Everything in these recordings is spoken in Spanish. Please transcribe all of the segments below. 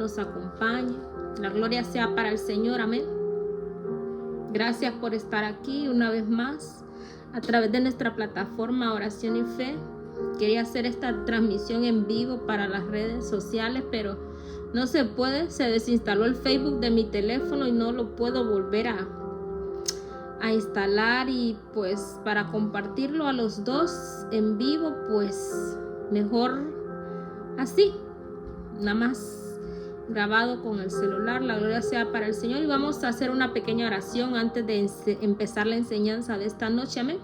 nos acompañe. La gloria sea para el Señor, amén. Gracias por estar aquí una vez más a través de nuestra plataforma Oración y Fe. Quería hacer esta transmisión en vivo para las redes sociales, pero no se puede. Se desinstaló el Facebook de mi teléfono y no lo puedo volver a instalar, y pues para compartirlo a los dos en vivo, pues mejor así, nada más grabado con el celular. La gloria sea para el Señor, y vamos a hacer una pequeña oración antes de empezar la enseñanza de esta noche, amén.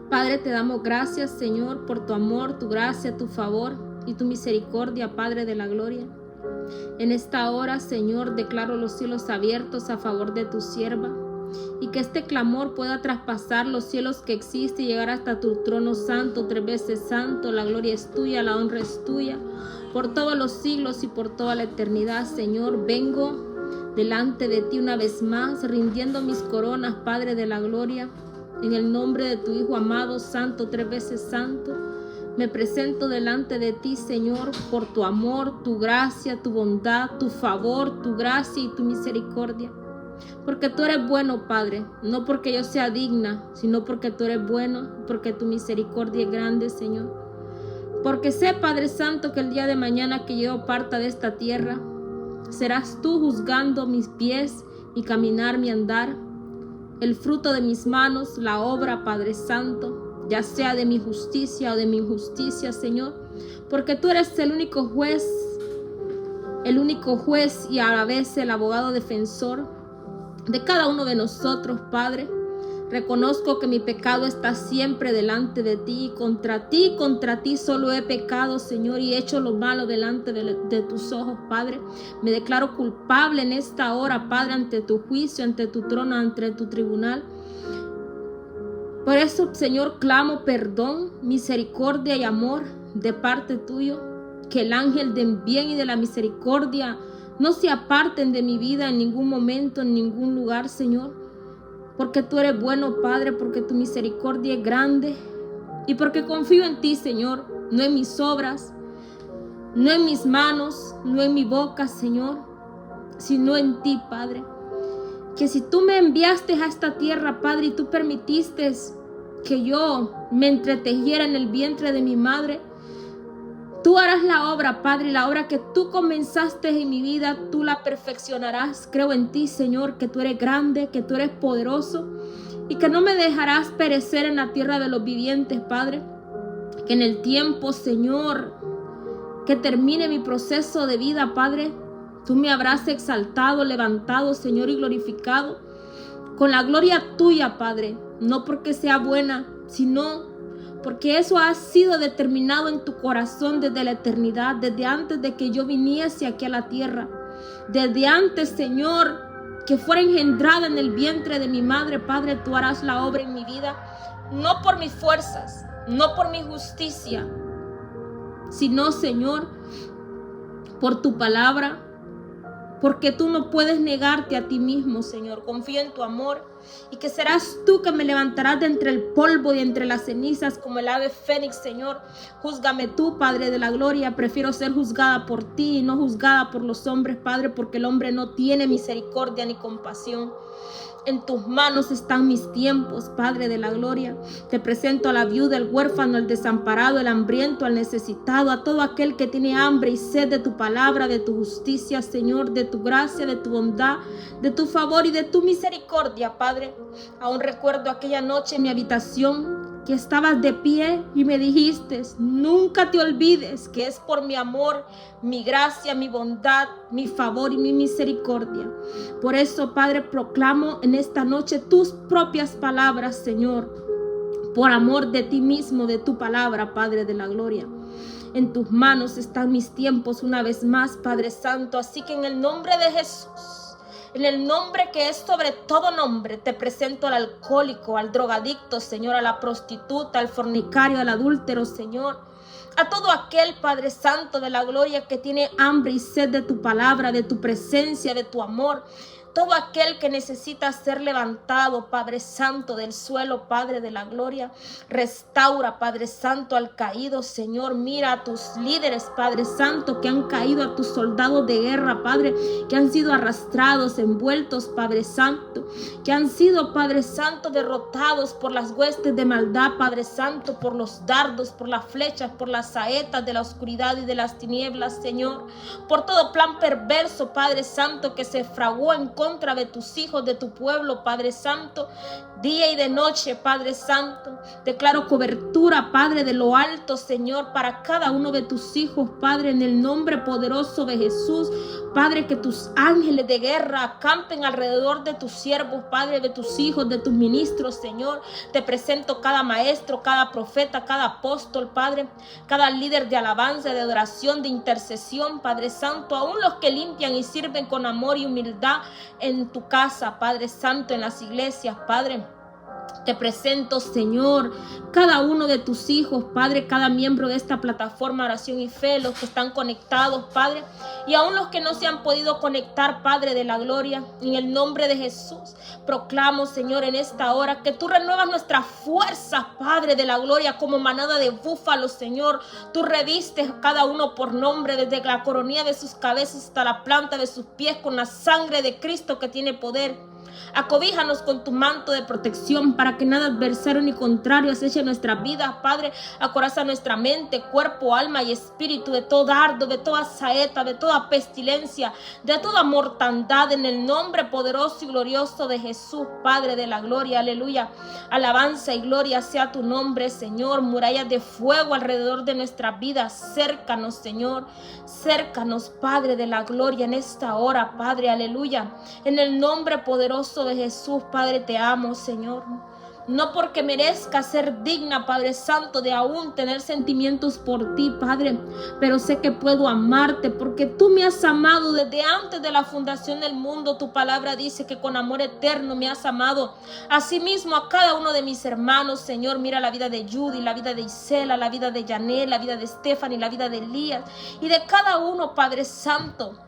Padre, te damos gracias, Señor, por tu amor, tu gracia, tu favor y tu misericordia, Padre de la gloria. En esta hora, Señor, declaro los cielos abiertos a favor de tu sierva, y que este clamor pueda traspasar los cielos que existen y llegar hasta tu trono santo, 3 veces santo. La gloria es tuya, la honra es tuya, por todos los siglos y por toda la eternidad. Señor, vengo delante de ti una vez más, rindiendo mis coronas, Padre de la gloria, en el nombre de tu Hijo amado, santo, 3 veces santo. Me presento delante de ti, Señor, por tu amor, tu gracia, tu bondad, tu favor, tu gracia y tu misericordia. Porque tú eres bueno, Padre, no porque yo sea digna, sino porque tú eres bueno, porque tu misericordia es grande, Señor. Porque sé, Padre Santo, que el día de mañana que yo parta de esta tierra, serás tú juzgando mis pies, mi caminar, mi andar, el fruto de mis manos, la obra, Padre Santo, ya sea de mi justicia o de mi injusticia, Señor. Porque tú eres el único juez y a la vez el abogado defensor de cada uno de nosotros, Padre. Reconozco que mi pecado está siempre delante de ti. Contra ti solo he pecado, Señor, y he hecho lo malo delante de tus ojos, Padre. Me declaro culpable en esta hora, Padre, ante tu juicio, ante tu trono, ante tu tribunal. Por eso, Señor, clamo perdón, misericordia y amor de parte tuyo. Que el ángel del bien y de la misericordia no se aparten de mi vida en ningún momento, en ningún lugar, Señor. Porque tú eres bueno, Padre, porque tu misericordia es grande. Y porque confío en ti, Señor, no en mis obras, no en mis manos, no en mi boca, Señor, sino en ti, Padre. Que si tú me enviaste a esta tierra, Padre, y tú permitiste que yo me entretejiera en el vientre de mi madre, tú harás la obra, Padre, y la obra que tú comenzaste en mi vida, tú la perfeccionarás. Creo en ti, Señor, que tú eres grande, que tú eres poderoso y que no me dejarás perecer en la tierra de los vivientes, Padre. Que en el tiempo, Señor, que termine mi proceso de vida, Padre, tú me habrás exaltado, levantado, Señor, y glorificado con la gloria tuya, Padre. No porque sea buena, sino porque eso ha sido determinado en tu corazón desde la eternidad, desde antes de que yo viniese aquí a la tierra. Desde antes, Señor, que fuera engendrada en el vientre de mi madre, Padre, tú harás la obra en mi vida, no por mis fuerzas, no por mi justicia, sino, Señor, por tu palabra, porque tú no puedes negarte a ti mismo, Señor. Confío en tu amor y que serás tú que me levantarás de entre el polvo y entre las cenizas como el ave fénix, Señor. Júzgame tú, Padre de la gloria. Prefiero ser juzgada por ti y no juzgada por los hombres, Padre, porque el hombre no tiene misericordia ni compasión. En tus manos están mis tiempos, Padre de la gloria. Te presento a la viuda, al huérfano, al desamparado, al hambriento, al necesitado, a todo aquel que tiene hambre y sed de tu palabra, de tu justicia, Señor, de tu gracia, de tu bondad, de tu favor y de tu misericordia, Padre. Aún recuerdo aquella noche en mi habitación que estabas de pie y me dijiste: nunca te olvides que es por mi amor, mi gracia, mi bondad, mi favor y mi misericordia. Por eso, Padre, proclamo en esta noche tus propias palabras, Señor, por amor de ti mismo, de tu palabra, Padre de la gloria. En tus manos están mis tiempos una vez más, Padre Santo, así que en el nombre de Jesús, en el nombre que es sobre todo nombre, te presento al alcohólico, al drogadicto, Señor, a la prostituta, al fornicario, al adúltero, Señor, a todo aquel, Padre Santo de la gloria, que tiene hambre y sed de tu palabra, de tu presencia, de tu amor, todo aquel que necesita ser levantado, Padre Santo, del suelo, Padre de la gloria. Restaura, Padre Santo, al caído, Señor. Mira a tus líderes, Padre Santo, que han caído, a tus soldados de guerra, Padre, que han sido arrastrados, envueltos, Padre Santo, que han sido, Padre Santo, derrotados por las huestes de maldad, Padre Santo, por los dardos, por las flechas, por las saetas de la oscuridad y de las tinieblas, Señor, por todo plan perverso, Padre Santo, que se fraguó en contra de tus hijos, de tu pueblo, Padre Santo, día y de noche, Padre Santo. Declaro cobertura, Padre, de lo alto, Señor, para cada uno de tus hijos, Padre, en el nombre poderoso de Jesús. Padre, que tus ángeles de guerra acampen alrededor de tus siervos, Padre, de tus hijos, de tus ministros, Señor. Te presento cada maestro, cada profeta, cada apóstol, Padre, cada líder de alabanza, de adoración, de intercesión, Padre Santo, aún los que limpian y sirven con amor y humildad en tu casa, Padre Santo, en las iglesias, Padre. Te presento, Señor, cada uno de tus hijos, Padre, cada miembro de esta plataforma Oración y Fe, los que están conectados, Padre, y aún los que no se han podido conectar, Padre de la gloria, en el nombre de Jesús. Proclamo, Señor, en esta hora que tú renuevas nuestras fuerzas, Padre de la gloria, como manada de búfalos, Señor. Tú revistes cada uno por nombre, desde la coronilla de sus cabezas hasta la planta de sus pies, con la sangre de Cristo que tiene poder. Acobíjanos con tu manto de protección para que nada adversario ni contrario aceche nuestras vidas, Padre. Acoraza nuestra mente, cuerpo, alma y espíritu de todo dardo, de toda saeta, de toda pestilencia, de toda mortandad, en el nombre poderoso y glorioso de Jesús, Padre de la gloria. Aleluya. Alabanza y gloria sea tu nombre, Señor. Murallas de fuego alrededor de nuestras vidas. Cércanos, Señor. Cércanos, Padre de la gloria, en esta hora, Padre. Aleluya. En el nombre poderoso de Jesús, Padre, te amo, Señor. No porque merezca ser digna, Padre Santo, de aún tener sentimientos por ti, Padre, pero sé que puedo amarte porque tú me has amado desde antes de la fundación del mundo. Tu palabra dice que con amor eterno me has amado. Asimismo a cada uno de mis hermanos, Señor. Mira la vida de Judy, la vida de Isela, la vida de Janet, la vida de Stephanie, la vida de Elías y de cada uno, Padre Santo,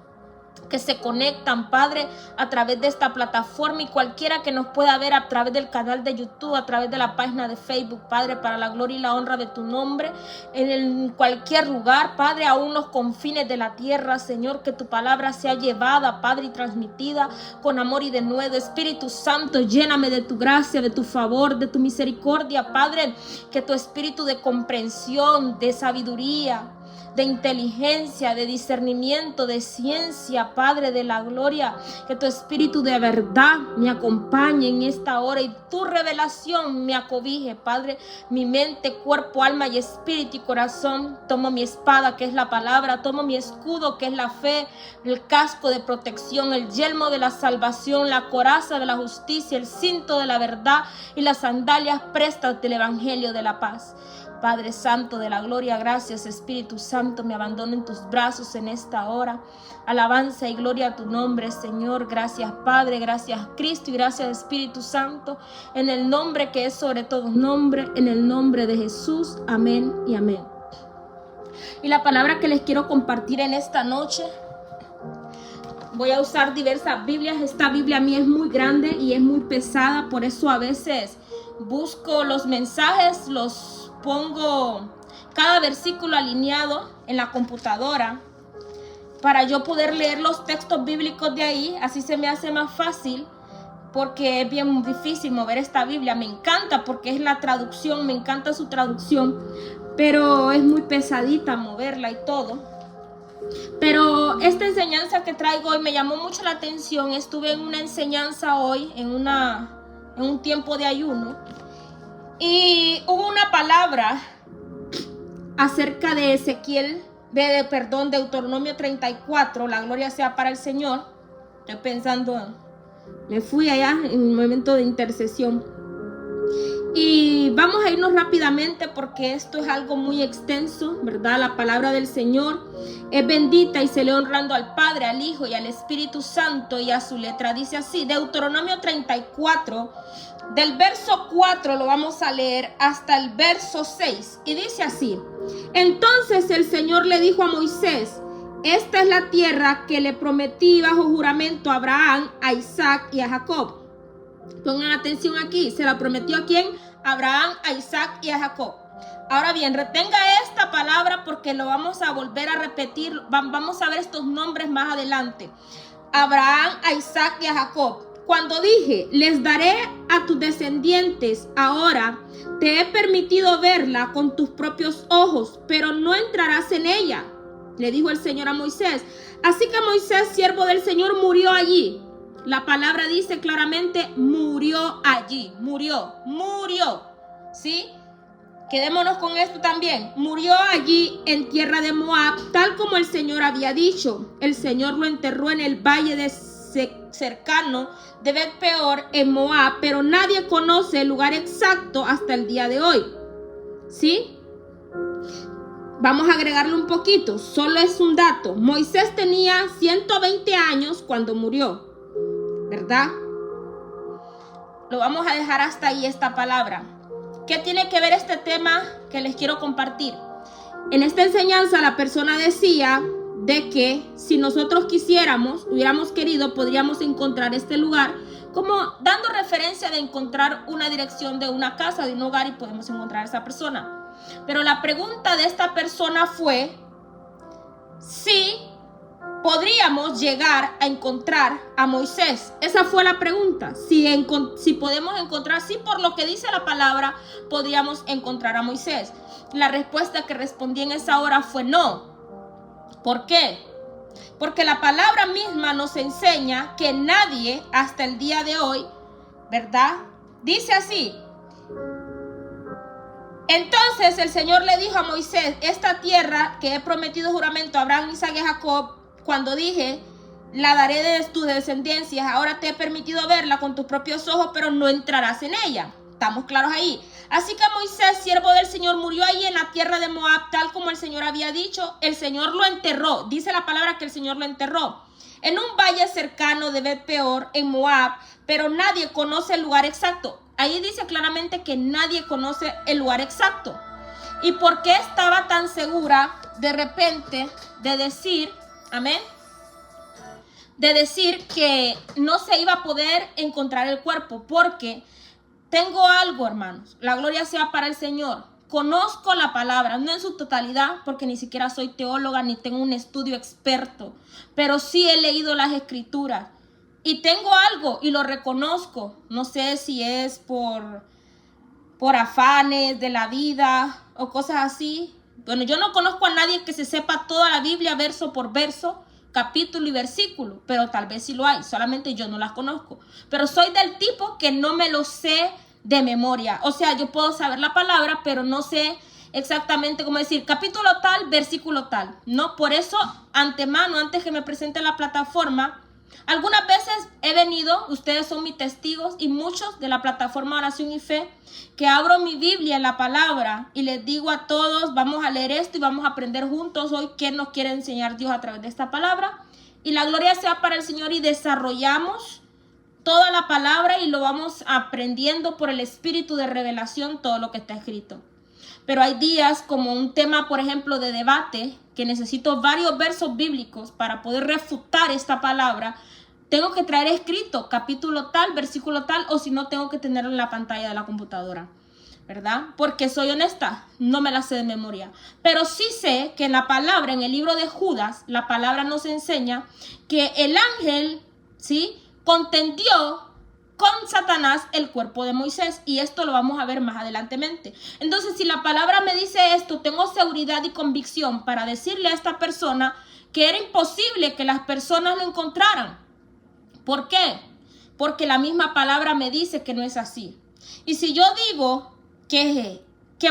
que se conectan, Padre, a través de esta plataforma, y cualquiera que nos pueda ver a través del canal de YouTube, a través de la página de Facebook, Padre, para la gloria y la honra de tu nombre, en cualquier lugar, Padre, aún los confines de la tierra, Señor, que tu palabra sea llevada, Padre, y transmitida con amor y de nuevo. Espíritu Santo, lléname de tu gracia, de tu favor, de tu misericordia, Padre, que tu espíritu de comprensión, de sabiduría, de inteligencia, de discernimiento, de ciencia, Padre de la gloria, que tu espíritu de verdad me acompañe en esta hora y tu revelación me acobije, Padre, mi mente, cuerpo, alma y espíritu y corazón. Tomo mi espada, que es la palabra, tomo mi escudo, que es la fe, el casco de protección, el yelmo de la salvación, la coraza de la justicia, el cinto de la verdad y las sandalias prestas del evangelio de la paz. Padre Santo de la gloria, gracias, Espíritu Santo, me abandono en tus brazos en esta hora. Alabanza y gloria a tu nombre, Señor. Gracias, Padre, gracias, Cristo, y gracias, Espíritu Santo, en el nombre que es sobre todo nombre, en el nombre de Jesús. Amén y amén. Y la palabra que les quiero compartir en esta noche, voy a usar diversas Biblias. Esta Biblia a mí es muy grande y es muy pesada, por eso a veces busco los mensajes, los pongo cada versículo alineado en la computadora para yo poder leer los textos bíblicos de ahí. Así se me hace más fácil, porque es bien difícil mover esta Biblia. Me encanta porque es la traducción, me encanta su traducción, pero es muy pesadita moverla y todo. Pero esta enseñanza que traigo hoy me llamó mucho la atención. Estuve en una enseñanza hoy, en un tiempo de ayuno, y hubo una palabra acerca de Deuteronomio 34, la gloria sea para el Señor. Estoy pensando, me fui allá en un momento de intercesión. Y vamos a irnos rápidamente porque esto es algo muy extenso, ¿verdad? La palabra del Señor es bendita y se le honrando al Padre, al Hijo y al Espíritu Santo, y a su letra dice así, Deuteronomio 34, del verso 4 lo vamos a leer hasta el verso 6, y dice así: Entonces el Señor le dijo a Moisés: esta es la tierra que le prometí bajo juramento a Abraham, a Isaac y a Jacob. Pongan atención aquí. ¿Se la prometió a quién? A Abraham, a Isaac y a Jacob. Ahora bien, retenga esta palabra porque lo vamos a volver a repetir. Vamos a ver estos nombres más adelante. Abraham, a Isaac y a Jacob. Cuando dije, les daré a tus descendientes, ahora te he permitido verla con tus propios ojos, pero no entrarás en ella, le dijo el Señor a Moisés. Así que Moisés, siervo del Señor, murió allí. La palabra dice claramente, murió allí, murió, ¿sí? Quedémonos con esto también. Murió allí en tierra de Moab, tal como el Señor había dicho. El Señor lo enterró en el valle cercano de Bet-peor en Moab, pero nadie conoce el lugar exacto hasta el día de hoy. ¿Sí? Vamos a agregarle un poquito, solo es un dato. Moisés tenía 120 años cuando murió, ¿verdad? Lo vamos a dejar hasta ahí esta palabra. ¿Qué tiene que ver este tema que les quiero compartir? En esta enseñanza la persona decía de que si nosotros quisiéramos, hubiéramos querido, podríamos encontrar este lugar, como dando referencia de encontrar una dirección de una casa, de un hogar, y podemos encontrar a esa persona. Pero la pregunta de esta persona fue si podríamos llegar a encontrar a Moisés. Esa fue la pregunta. Si podemos encontrar, si por lo que dice la palabra podríamos encontrar a Moisés. La respuesta que respondí en esa hora fue no. ¿Por qué? Porque la palabra misma nos enseña que nadie hasta el día de hoy, ¿verdad? Dice así. Entonces el Señor le dijo a Moisés, esta tierra que he prometido juramento a Abraham, Isaac y Jacob, cuando dije, la daré de tus descendencias, ahora te he permitido verla con tus propios ojos, pero no entrarás en ella. ¿Estamos claros ahí? Así que Moisés, siervo del Señor, murió allí en la tierra de Moab, tal como el Señor había dicho. El Señor lo enterró. Dice la palabra que el Señor lo enterró en un valle cercano de Bet-peor, en Moab, pero nadie conoce el lugar exacto. Ahí dice claramente que nadie conoce el lugar exacto. ¿Y por qué estaba tan segura de repente de decir, amén, de decir que no se iba a poder encontrar el cuerpo? Porque tengo algo, hermanos, la gloria sea para el Señor. Conozco la palabra, no en su totalidad, porque ni siquiera soy teóloga ni tengo un estudio experto, pero sí he leído las escrituras y tengo algo y lo reconozco. No sé si es por afanes de la vida o cosas así. Bueno, yo no conozco a nadie que se sepa toda la Biblia verso por verso, capítulo y versículo, pero tal vez sí lo hay, solamente yo no las conozco. Pero soy del tipo que no me lo sé de memoria. O sea, yo puedo saber la palabra, pero no sé exactamente cómo decir capítulo tal, versículo tal. No, por eso, antemano, antes que me presente la plataforma, algunas veces he venido, ustedes son mis testigos y muchos de la plataforma Oración y Fe, que abro mi Biblia en la palabra y les digo a todos, vamos a leer esto y vamos a aprender juntos hoy qué nos quiere enseñar Dios a través de esta palabra. Y la gloria sea para el Señor y desarrollamos toda la palabra y lo vamos aprendiendo por el espíritu de revelación todo lo que está escrito. Pero hay días como un tema, por ejemplo, de debate, que necesito varios versos bíblicos para poder refutar esta palabra. Tengo que traer escrito capítulo tal, versículo tal, o si no tengo que tenerlo en la pantalla de la computadora, ¿verdad? Porque soy honesta, no me la sé de memoria. Pero sí sé que en la palabra, en el libro de Judas, la palabra nos enseña que el ángel, ¿sí?, contendió con Satanás el cuerpo de Moisés, y esto lo vamos a ver más adelantemente. Entonces, si la palabra me dice esto, tengo seguridad y convicción para decirle a esta persona que era imposible que las personas lo encontraran. ¿Por qué? Porque la misma palabra me dice que no es así. Y si yo digo que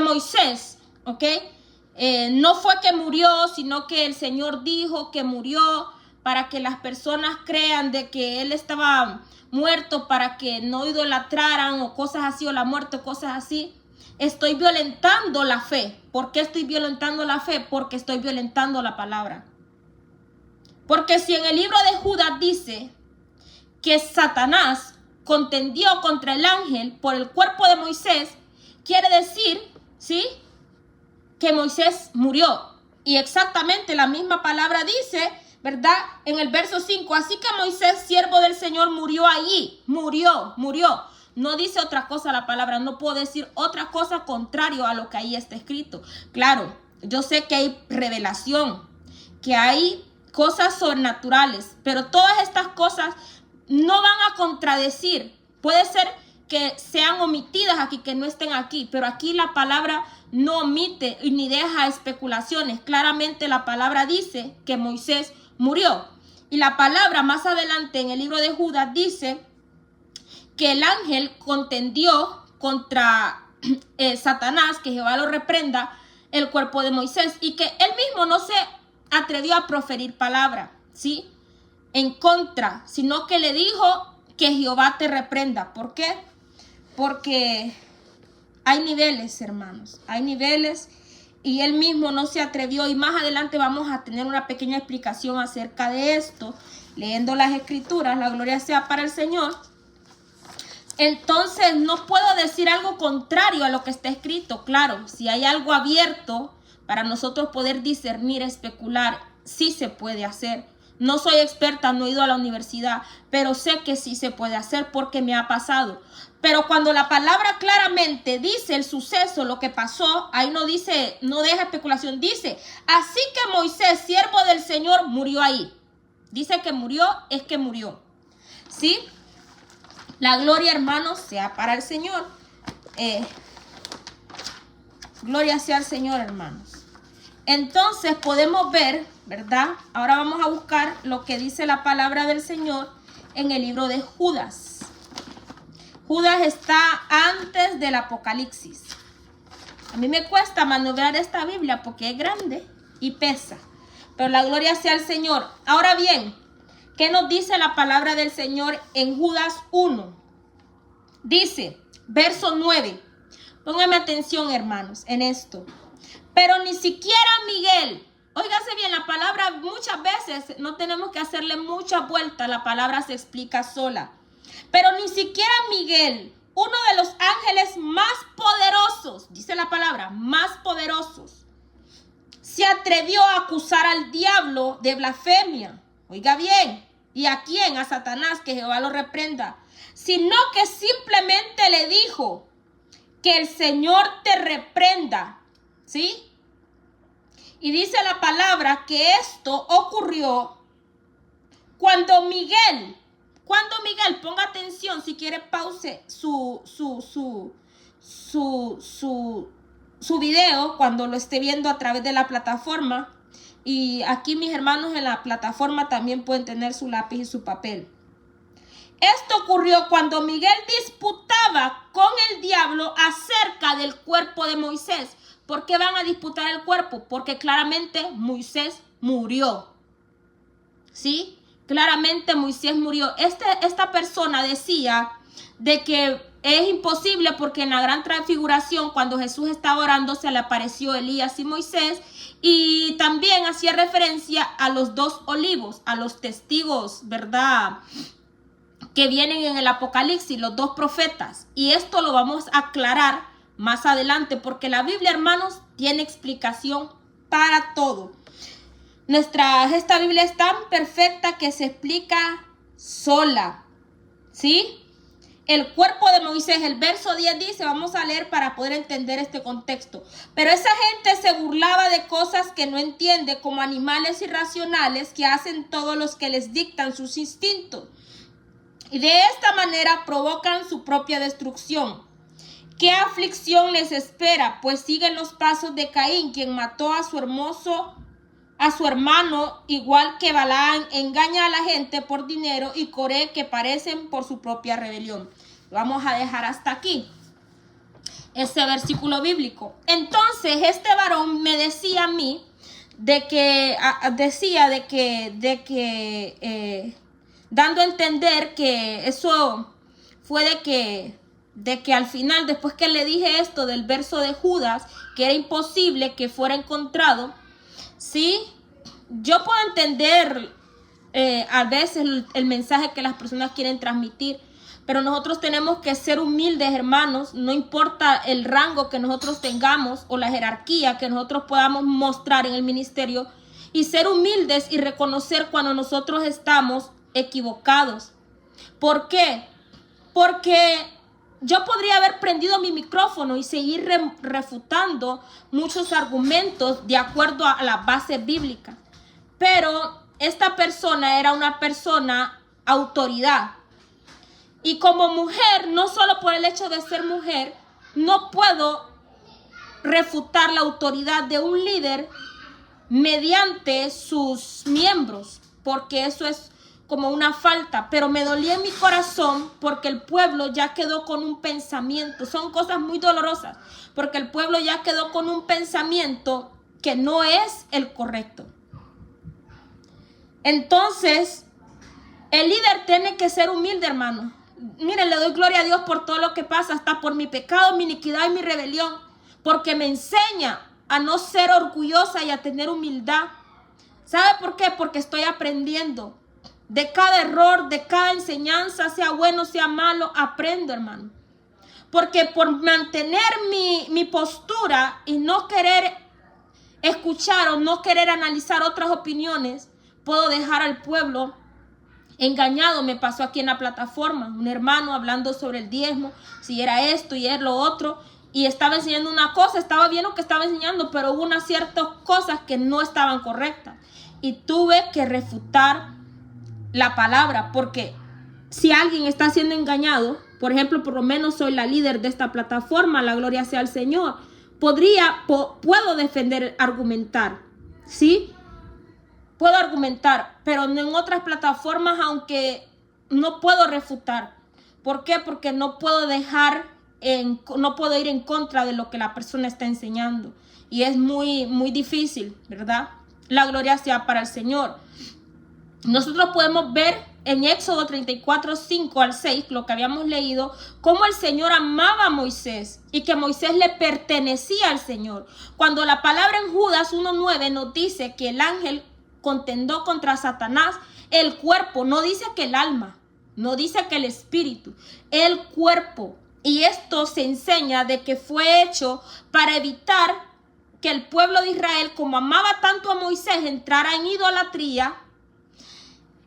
Moisés, ¿ok?, no fue que murió, sino que el Señor dijo que murió para que las personas crean de que él estaba muerto, para que no idolatraran o cosas así, o la muerte o cosas así, estoy violentando la fe. ¿Por qué estoy violentando la fe? Porque estoy violentando la palabra. Porque si en el libro de Judas dice que Satanás contendió contra el ángel por el cuerpo de Moisés, quiere decir, ¿sí?, que Moisés murió. Y exactamente la misma palabra dice, ¿verdad? En el verso 5, así que Moisés, siervo del Señor, murió allí. Murió. No dice otra cosa la palabra, no puedo decir otra cosa contrario a lo que ahí está escrito. Claro, yo sé que hay revelación, que hay cosas sobrenaturales, pero todas estas cosas no van a contradecir. Puede ser que sean omitidas aquí, que no estén aquí, pero aquí la palabra no omite ni deja especulaciones. Claramente la palabra dice que Moisés murió. Y la palabra más adelante en el libro de Judas dice que el ángel contendió contra Satanás, que Jehová lo reprenda, el cuerpo de Moisés, y que él mismo no se atrevió a proferir palabra, ¿sí?, en contra, sino que le dijo que Jehová te reprenda. ¿Por qué? Porque hay niveles, hermanos, hay niveles, y él mismo no se atrevió, y más adelante vamos a tener una pequeña explicación acerca de esto, leyendo las escrituras. La gloria sea para el Señor. Entonces no puedo decir algo contrario a lo que está escrito. Claro, si hay algo abierto para nosotros poder discernir, especular, sí se puede hacer. No soy experta, no he ido a la universidad, pero sé que sí se puede hacer porque me ha pasado. Pero cuando la palabra claramente dice el suceso, lo que pasó, ahí no dice, no deja especulación, dice, así que Moisés, siervo del Señor, murió ahí. Dice que murió, es que murió. ¿Sí? La gloria, hermanos, sea para el Señor. Gloria sea al Señor, hermanos. Entonces podemos ver, ¿verdad? Ahora vamos a buscar lo que dice la palabra del Señor en el libro de Judas. Judas está antes del Apocalipsis. A mí me cuesta maniobrar esta Biblia porque es grande y pesa. Pero la gloria sea al Señor. Ahora bien, ¿qué nos dice la palabra del Señor en Judas 1? Dice, verso 9. Pónganme atención, hermanos, en esto. Pero ni siquiera Miguel, óigase bien, la palabra muchas veces no tenemos que hacerle mucha vuelta, la palabra se explica sola. Pero ni siquiera Miguel, uno de los ángeles más poderosos, dice la palabra, más poderosos, se atrevió a acusar al diablo de blasfemia. Oiga bien, ¿y a quién? A Satanás, que Jehová lo reprenda. Sino que simplemente le dijo que el Señor te reprenda. ¿Sí? Y dice la palabra que esto ocurrió cuando Miguel, ponga atención, si quiere pause su video cuando lo esté viendo a través de la plataforma. Y aquí mis hermanos en la plataforma también pueden tener su lápiz y su papel. Esto ocurrió cuando Miguel disputaba con el diablo acerca del cuerpo de Moisés. ¿Por qué van a disputar el cuerpo? Porque claramente Moisés murió. ¿Sí? Claramente Moisés murió. Esta persona decía de que es imposible porque en la gran transfiguración, cuando Jesús estaba orando, se le apareció Elías y Moisés. Y también hacía referencia a los dos olivos, a los testigos, ¿verdad?, que vienen en el Apocalipsis, los dos profetas. Y esto lo vamos a aclarar más adelante, porque la Biblia, hermanos, tiene explicación para todo. Esta Biblia es tan perfecta que se explica sola, ¿sí? El cuerpo de Moisés, el verso 10 dice, vamos a leer para poder entender este contexto. Pero esa gente se burlaba de cosas que no entiende, como animales irracionales que hacen todos los que les dictan sus instintos. Y de esta manera provocan su propia destrucción. ¿Qué aflicción les espera? Pues siguen los pasos de Caín, quien mató a su hermano, igual que Balaam engaña a la gente por dinero, y Coré, que parecen por su propia rebelión. Vamos a dejar hasta aquí ese versículo bíblico. Entonces este varón me decía a mí dando a entender que eso fue de que al final, después que le dije esto del verso de Judas, que era imposible que fuera encontrado, ¿sí? Yo puedo entender a veces el mensaje que las personas quieren transmitir, pero nosotros tenemos que ser humildes, hermanos, no importa el rango que nosotros tengamos o la jerarquía que nosotros podamos mostrar en el ministerio, y ser humildes y reconocer cuando nosotros estamos equivocados. ¿Por qué? Porque yo podría haber prendido mi micrófono y seguir refutando muchos argumentos de acuerdo a la base bíblica, pero esta persona era una persona autoridad. Y como mujer, no solo por el hecho de ser mujer, no puedo refutar la autoridad de un líder mediante sus miembros, porque eso es como una falta. Pero me dolía en mi corazón porque el pueblo ya quedó con un pensamiento. Son cosas muy dolorosas, porque el pueblo ya quedó con un pensamiento que no es el correcto. Entonces, el líder tiene que ser humilde, hermano. Miren, le doy gloria a Dios por todo lo que pasa, hasta por mi pecado, mi iniquidad y mi rebelión, porque me enseña a no ser orgullosa y a tener humildad. ¿Sabe por qué? Porque estoy aprendiendo. De cada error, de cada enseñanza, sea bueno, sea malo, aprendo, hermano. Porque por mantener mi postura y no querer escuchar o no querer analizar otras opiniones, puedo dejar al pueblo engañado. Me pasó aquí en la plataforma, un hermano hablando sobre el diezmo, si era esto y era lo otro, y estaba enseñando una cosa, estaba bien lo que estaba enseñando, pero hubo unas ciertas cosas que no estaban correctas, y tuve que refutar la palabra, porque si alguien está siendo engañado, por ejemplo, por lo menos soy la líder de esta plataforma, la gloria sea al Señor, puedo defender, argumentar, ¿sí? Puedo argumentar, pero en otras plataformas, aunque no puedo refutar. ¿Por qué? Porque no puedo no puedo ir en contra de lo que la persona está enseñando. Y es muy, muy difícil, ¿verdad? La gloria sea para el Señor. Nosotros podemos ver en Éxodo 34, 5 al 6, lo que habíamos leído, cómo el Señor amaba a Moisés y que Moisés le pertenecía al Señor. Cuando la palabra en Judas 1:9 nos dice que el ángel contendó contra Satanás, el cuerpo, no dice que el alma, no dice que el espíritu, el cuerpo. Y esto se enseña de que fue hecho para evitar que el pueblo de Israel, como amaba tanto a Moisés, entrara en idolatría,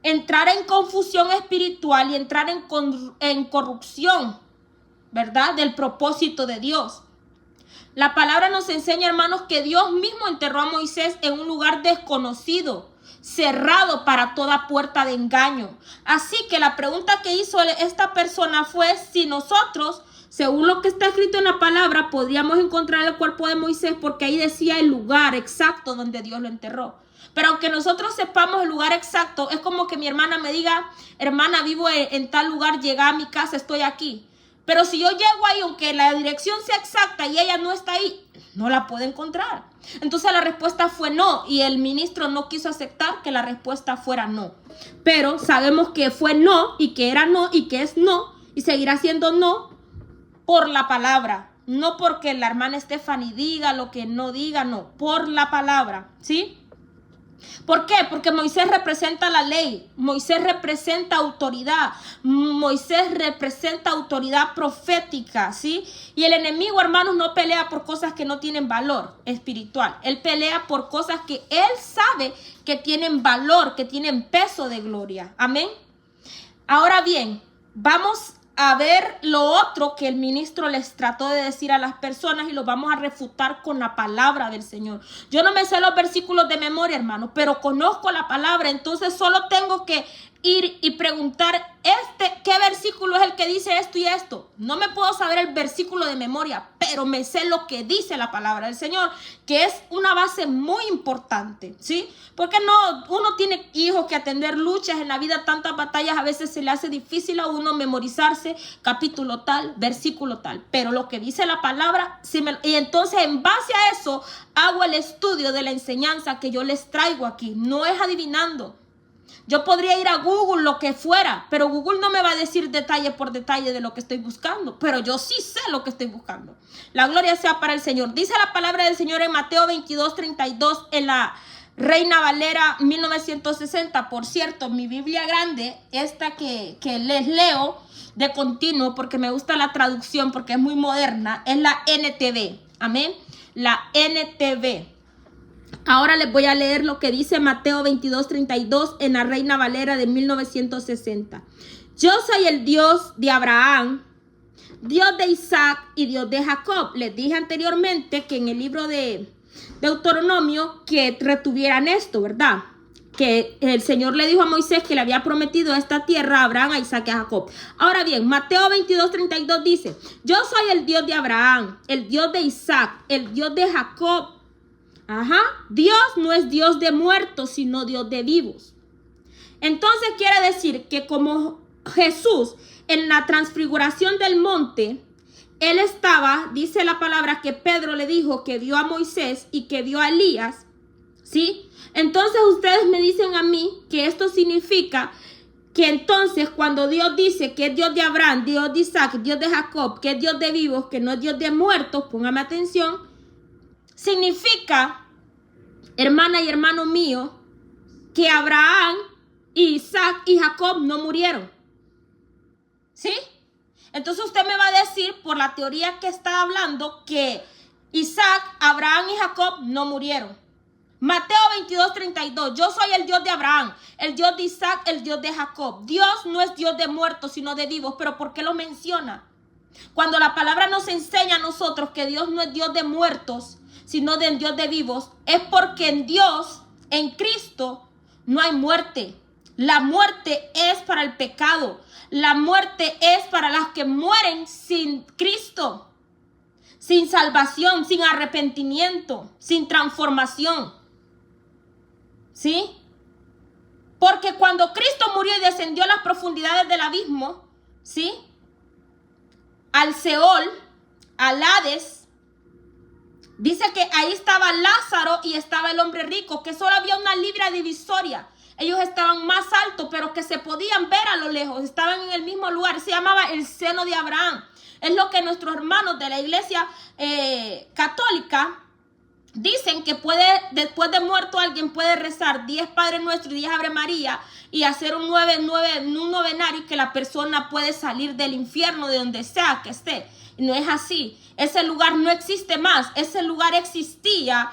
entrara en confusión espiritual y entrara en corrupción, ¿verdad? Del propósito de Dios. La palabra nos enseña, hermanos, que Dios mismo enterró a Moisés en un lugar desconocido, cerrado para toda puerta de engaño. Así que la pregunta que hizo esta persona fue si nosotros, según lo que está escrito en la palabra, podríamos encontrar el cuerpo de Moisés, porque ahí decía el lugar exacto donde Dios lo enterró. Pero aunque nosotros sepamos el lugar exacto, es como que mi hermana me diga, hermana, vivo en tal lugar, llega a mi casa, estoy aquí. Pero si yo llego ahí, aunque la dirección sea exacta y ella no está ahí, no la puedo encontrar. Entonces la respuesta fue no, y el ministro no quiso aceptar que la respuesta fuera no. Pero sabemos que fue no, y que era no, y que es no, y seguirá siendo no por la palabra. No porque la hermana Stephanie diga lo que no diga, no, por la palabra, ¿sí? ¿Por qué? Porque Moisés representa la ley, Moisés representa autoridad, Moisés representa autoridad profética, ¿sí? Y el enemigo, hermanos, no pelea por cosas que no tienen valor espiritual. Él pelea por cosas que él sabe que tienen valor, que tienen peso de gloria. Amén. Ahora bien, vamos a ver lo otro que el ministro les trató de decir a las personas, y lo vamos a refutar con la palabra del Señor. Yo no me sé los versículos de memoria, hermano, pero conozco la palabra, entonces solo tengo que ir y preguntar, ¿qué versículo es el que dice esto y esto? No me puedo saber el versículo de memoria, pero me sé lo que dice la palabra del Señor, que es una base muy importante, ¿sí? Porque uno tiene hijos que atender, luchas en la vida, tantas batallas, a veces se le hace difícil a uno memorizarse capítulo tal, versículo tal, pero lo que dice la palabra, y entonces en base a eso hago el estudio de la enseñanza que yo les traigo aquí. No es adivinando. Yo podría ir a Google, lo que fuera, pero Google no me va a decir detalle por detalle de lo que estoy buscando, pero yo sí sé lo que estoy buscando. La gloria sea para el Señor. Dice la palabra del Señor en Mateo 22:32 en la Reina Valera 1960. Por cierto, mi Biblia grande, esta que les leo de continuo porque me gusta la traducción, porque es muy moderna, es la NTV. Amén. La NTV. Ahora les voy a leer lo que dice Mateo 22:32 en la Reina Valera de 1960. Yo soy el Dios de Abraham, Dios de Isaac y Dios de Jacob. Les dije anteriormente que en el libro de Deuteronomio que retuvieran esto, ¿verdad? Que el Señor le dijo a Moisés que le había prometido esta tierra a Abraham, a Isaac y a Jacob. Ahora bien, Mateo 22:32 dice, yo soy el Dios de Abraham, el Dios de Isaac, el Dios de Jacob. Ajá, Dios no es Dios de muertos, sino Dios de vivos. Entonces quiere decir que como Jesús en la transfiguración del monte, él estaba, dice la palabra que Pedro le dijo que vio a Moisés y que vio a Elías, ¿sí? Entonces ustedes me dicen a mí que esto significa que entonces cuando Dios dice que es Dios de Abraham, Dios de Isaac, Dios de Jacob, que es Dios de vivos, que no es Dios de muertos, póngame atención, significa, hermana y hermano mío, que Abraham, Isaac y Jacob no murieron. ¿Sí? Entonces usted me va a decir, por la teoría que está hablando, que Isaac, Abraham y Jacob no murieron. Mateo 22:32, yo soy el Dios de Abraham, el Dios de Isaac, el Dios de Jacob. Dios no es Dios de muertos, sino de vivos. ¿Pero por qué lo menciona? Cuando la palabra nos enseña a nosotros que Dios no es Dios de muertos, sino de Dios de vivos, es porque en Dios, en Cristo, no hay muerte. La muerte es para el pecado. La muerte es para las que mueren sin Cristo, sin salvación, sin arrepentimiento, sin transformación. ¿Sí? Porque cuando Cristo murió y descendió a las profundidades del abismo, ¿sí? Al Seol, al Hades, dice que ahí estaba Lázaro y estaba el hombre rico, que solo había una línea divisoria. Ellos estaban más altos, pero que se podían ver a lo lejos. Estaban en el mismo lugar. Se llamaba el seno de Abraham. Es lo que nuestros hermanos de la iglesia católica dicen, que después de muerto alguien puede rezar 10 Padre Nuestro y 10 Ave María y hacer un novenario, y que la persona puede salir del infierno de donde sea que esté. Y no es así. Ese lugar no existe más. Ese lugar existía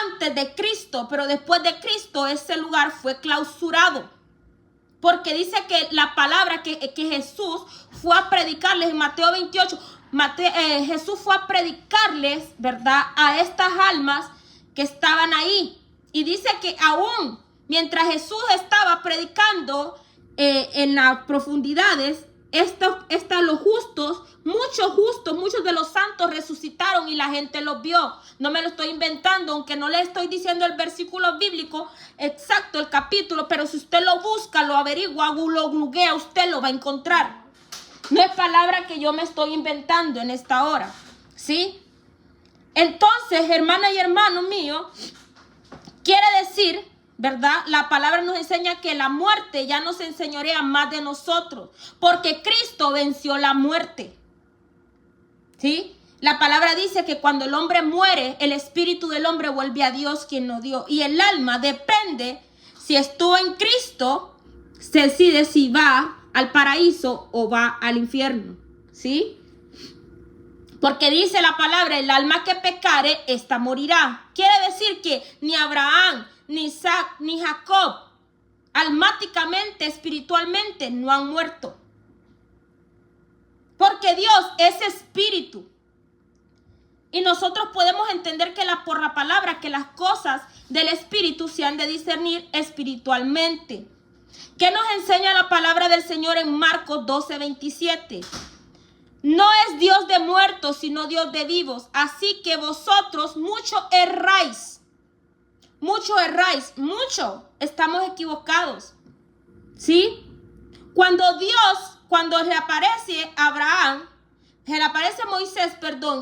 antes de Cristo, pero después de Cristo ese lugar fue clausurado. Porque dice que la palabra que Jesús fue a predicarles en Mateo 28, Jesús fue a predicarles, ¿verdad?, a estas almas que estaban ahí. Y dice que aún mientras Jesús estaba predicando en las profundidades, los justos, muchos de los santos resucitaron y la gente los vio. No me lo estoy inventando, aunque no le estoy diciendo el versículo bíblico exacto, el capítulo, pero si usted lo busca, lo averigua, lo googlea, usted lo va a encontrar. No es palabra que yo me estoy inventando en esta hora, ¿sí? Entonces, hermana y hermano mío, quiere decir, ¿verdad? La palabra nos enseña que la muerte ya no se enseñorea más de nosotros, porque Cristo venció la muerte. ¿Sí? La palabra dice que cuando el hombre muere, el espíritu del hombre vuelve a Dios quien lo dio. Y el alma depende, si estuvo en Cristo, se decide si va al paraíso o va al infierno. ¿Sí? Porque dice la palabra, el alma que pecare, esta morirá. Quiere decir que ni Abraham, ni Isaac, ni Jacob, almáticamente, espiritualmente, no han muerto. Porque Dios es espíritu. Y nosotros podemos entender que por la palabra que las cosas del espíritu se han de discernir espiritualmente. ¿Qué nos enseña la palabra del Señor en Marcos 12:27? No es Dios de muertos, sino Dios de vivos. Así que vosotros mucho erráis. Mucho erráis, mucho estamos equivocados. ¿Sí? Cuando le aparece Abraham, se le aparece Moisés,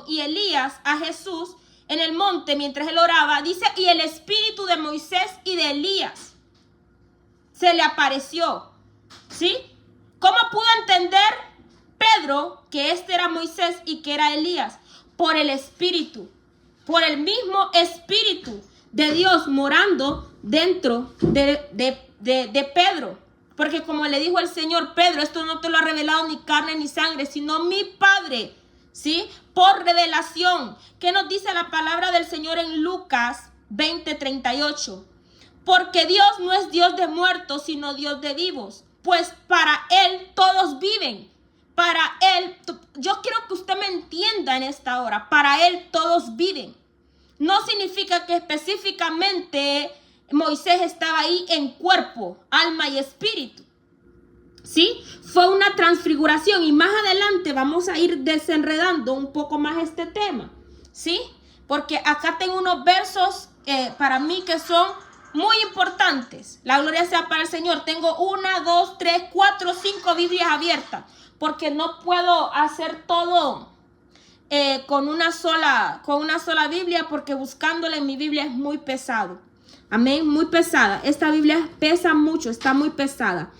y Elías a Jesús en el monte mientras él oraba, dice, y el espíritu de Moisés y de Elías se le apareció. ¿Sí? ¿Cómo pudo entender Pedro que este era Moisés y que era Elías? Por el espíritu, por el mismo espíritu de Dios morando dentro de Pedro. Porque como le dijo el Señor, Pedro, esto no te lo ha revelado ni carne ni sangre, sino mi Padre, ¿sí? Por revelación. ¿Qué nos dice la palabra del Señor en Lucas 20:38? Porque Dios no es Dios de muertos, sino Dios de vivos. Pues para Él todos viven. Para Él, yo quiero que usted me entienda en esta hora. Para Él todos viven. No significa que específicamente Moisés estaba ahí en cuerpo, alma y espíritu. ¿Sí? Fue una transfiguración y más adelante vamos a ir desenredando un poco más este tema. ¿Sí? Porque acá tengo unos versos para mí que son muy importantes. La gloria sea para el Señor. Tengo 1, 2, 3, 4, 5 Biblias abiertas. Porque no puedo hacer todo con una sola Biblia, porque buscándola en mi Biblia es muy pesado. Amén, muy pesada. Esta Biblia pesa mucho, está muy pesada.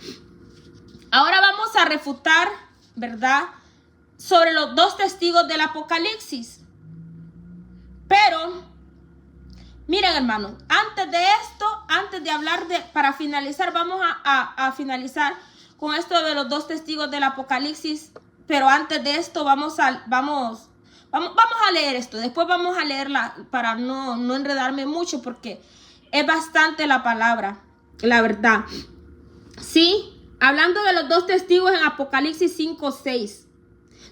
Ahora vamos a refutar, ¿verdad?, sobre los 2 testigos del Apocalipsis. Pero, miren, hermanos, antes de esto, antes de hablar para finalizar, vamos a finalizar con esto de los 2 testigos del Apocalipsis. Pero antes de esto vamos a leer esto. Después vamos a leerla para no enredarme mucho, porque es bastante la palabra, la verdad. Sí, hablando de los 2 testigos en Apocalipsis 5:6.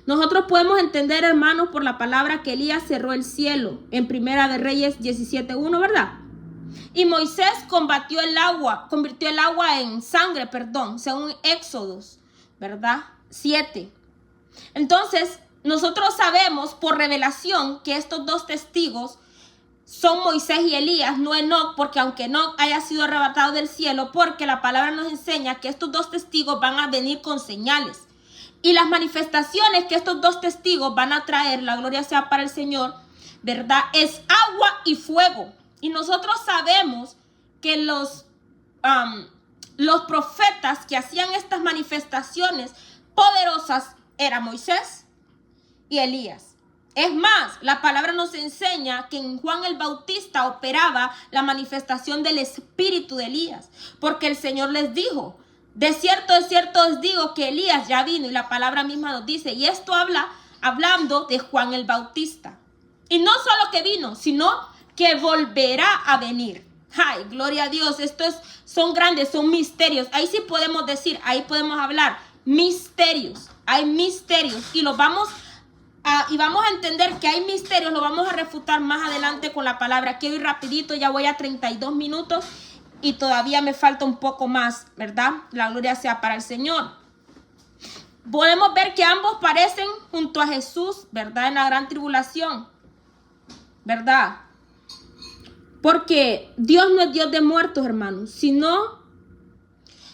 Nosotros podemos entender, hermanos, por la palabra que Elías cerró el cielo en Primera de Reyes 17:1, ¿verdad? Y Moisés convirtió el agua en sangre, según Éxodos, ¿verdad? 7. Entonces, nosotros sabemos por revelación que estos 2 testigos son Moisés y Elías, no Enoc, porque aunque Enoc haya sido arrebatado del cielo, porque la palabra nos enseña que estos 2 testigos van a venir con señales. Y las manifestaciones que estos 2 testigos van a traer, la gloria sea para el Señor, ¿verdad?, es agua y fuego. Y nosotros sabemos que los profetas que hacían estas manifestaciones poderosas eran Moisés y Elías. Es más, la palabra nos enseña que en Juan el Bautista operaba la manifestación del espíritu de Elías, porque el Señor les dijo: de cierto os digo que Elías ya vino, y la palabra misma nos dice, y esto hablando de Juan el Bautista. Y no solo que vino, sino que volverá a venir. ¡Ay, gloria a Dios! Son grandes, son misterios. Ahí sí podemos decir, ahí podemos hablar misterios. Hay misterios y vamos a entender que hay misterios. Lo vamos a refutar más adelante con la palabra. Quiero ir rapidito, ya voy a 32 minutos y todavía me falta un poco más, ¿verdad? La gloria sea para el Señor. Podemos ver que ambos parecen junto a Jesús, ¿verdad?, en la gran tribulación, ¿verdad? Porque Dios no es Dios de muertos, hermanos, sino,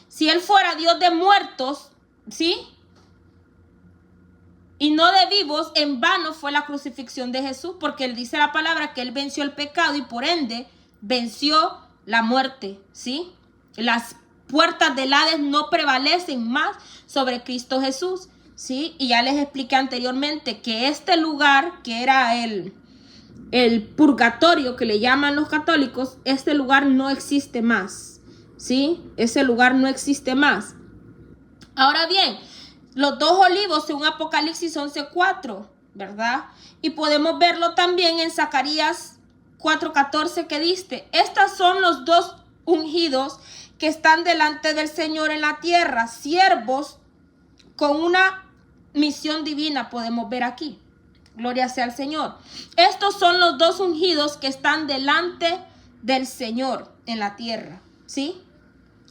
si Él fuera Dios de muertos, ¿sí?, y no de vivos, en vano fue la crucifixión de Jesús, porque Él dice la palabra que Él venció el pecado y por ende venció la muerte, ¿sí? Las puertas del Hades no prevalecen más sobre Cristo Jesús, ¿sí? Y ya les expliqué anteriormente que este lugar, que era el purgatorio que le llaman los católicos, este lugar no existe más, ¿sí? Ese lugar no existe más. Ahora bien, los 2 olivos según Apocalipsis 11:4, ¿verdad? Y podemos verlo también en Zacarías 4:14 que dice: estos son los 2 ungidos que están delante del Señor en la tierra, siervos con una misión divina, podemos ver aquí. Gloria sea al Señor. Estos son los 2 ungidos que están delante del Señor en la tierra, ¿sí?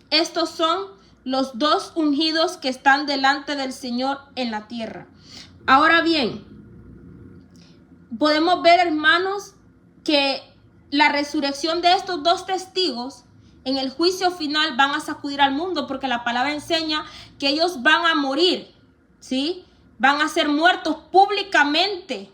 Estos son los 2 ungidos que están delante del Señor en la tierra. Ahora bien, podemos ver, hermanos, que la resurrección de estos 2 testigos en el juicio final van a sacudir al mundo, porque la palabra enseña que ellos van a morir, ¿sí? Van a ser muertos públicamente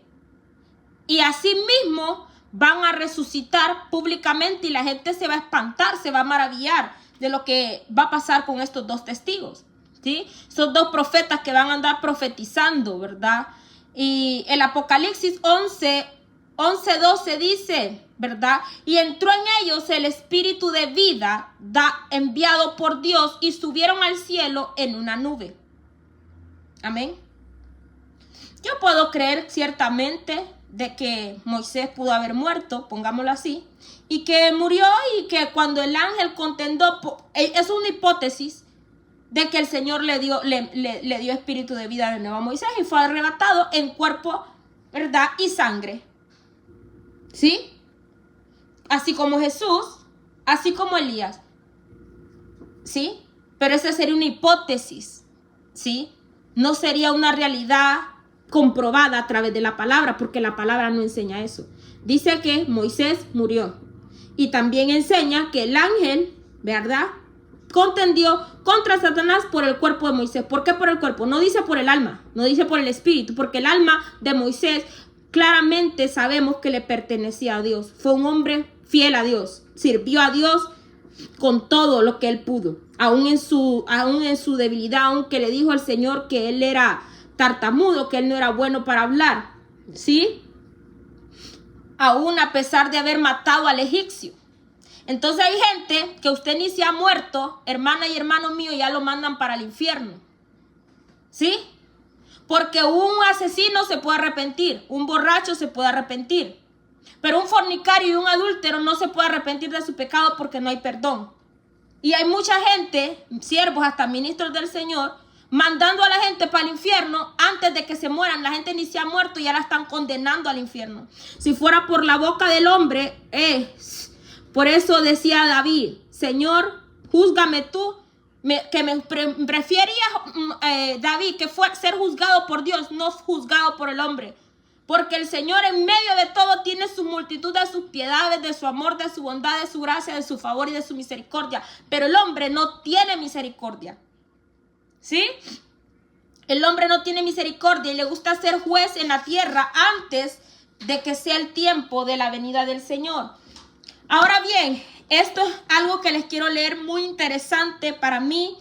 y así mismo van a resucitar públicamente, y la gente se va a espantar, se va a maravillar de lo que va a pasar con estos 2 testigos, ¿sí? Son 2 profetas que van a andar profetizando, ¿verdad? Y el Apocalipsis 11 11:12 dice, ¿verdad? Y entró en ellos el espíritu de vida enviado por Dios y subieron al cielo en una nube. Amén. Yo puedo creer ciertamente de que Moisés pudo haber muerto, pongámoslo así, y que murió, y que cuando el ángel contendó, es una hipótesis de que el Señor le dio espíritu de vida de nuevo a Moisés y fue arrebatado en cuerpo, ¿verdad? Y sangre. ¿Sí? Así como Jesús, así como Elías. ¿Sí? Pero esa sería una hipótesis. ¿Sí? No sería una realidad comprobada a través de la palabra, porque la palabra no enseña eso. Dice que Moisés murió. Y también enseña que el ángel, ¿verdad?, contendió contra Satanás por el cuerpo de Moisés. ¿Por qué por el cuerpo? No dice por el alma, no dice por el espíritu, porque el alma de Moisés claramente sabemos que le pertenecía a Dios. Fue un hombre fiel a Dios, sirvió a Dios con todo lo que él pudo, aún en su debilidad, aunque le dijo al Señor que él era tartamudo, que él no era bueno para hablar, ¿sí? Aún a pesar de haber matado al egipcio. Entonces hay gente que usted ni se ha muerto, hermana y hermano mío, ya lo mandan para el infierno, ¿sí? Porque un asesino se puede arrepentir, un borracho se puede arrepentir, pero un fornicario y un adúltero no se puede arrepentir de su pecado porque no hay perdón. Y hay mucha gente, siervos, hasta ministros del Señor, mandando a la gente para el infierno antes de que se mueran. La gente ni se ha muerto y ya la están condenando al infierno. Si fuera por la boca del hombre, por eso decía David, Señor, júzgame tú, que me prefería David que fue ser juzgado por Dios, no juzgado por el hombre. Porque el Señor en medio de todo tiene su multitud de sus piedades, de su amor, de su bondad, de su gracia, de su favor y de su misericordia. Pero el hombre no tiene misericordia. ¿Sí? El hombre no tiene misericordia y le gusta ser juez en la tierra antes de que sea el tiempo de la venida del Señor. Ahora bien, esto es algo que les quiero leer muy interesante para mí,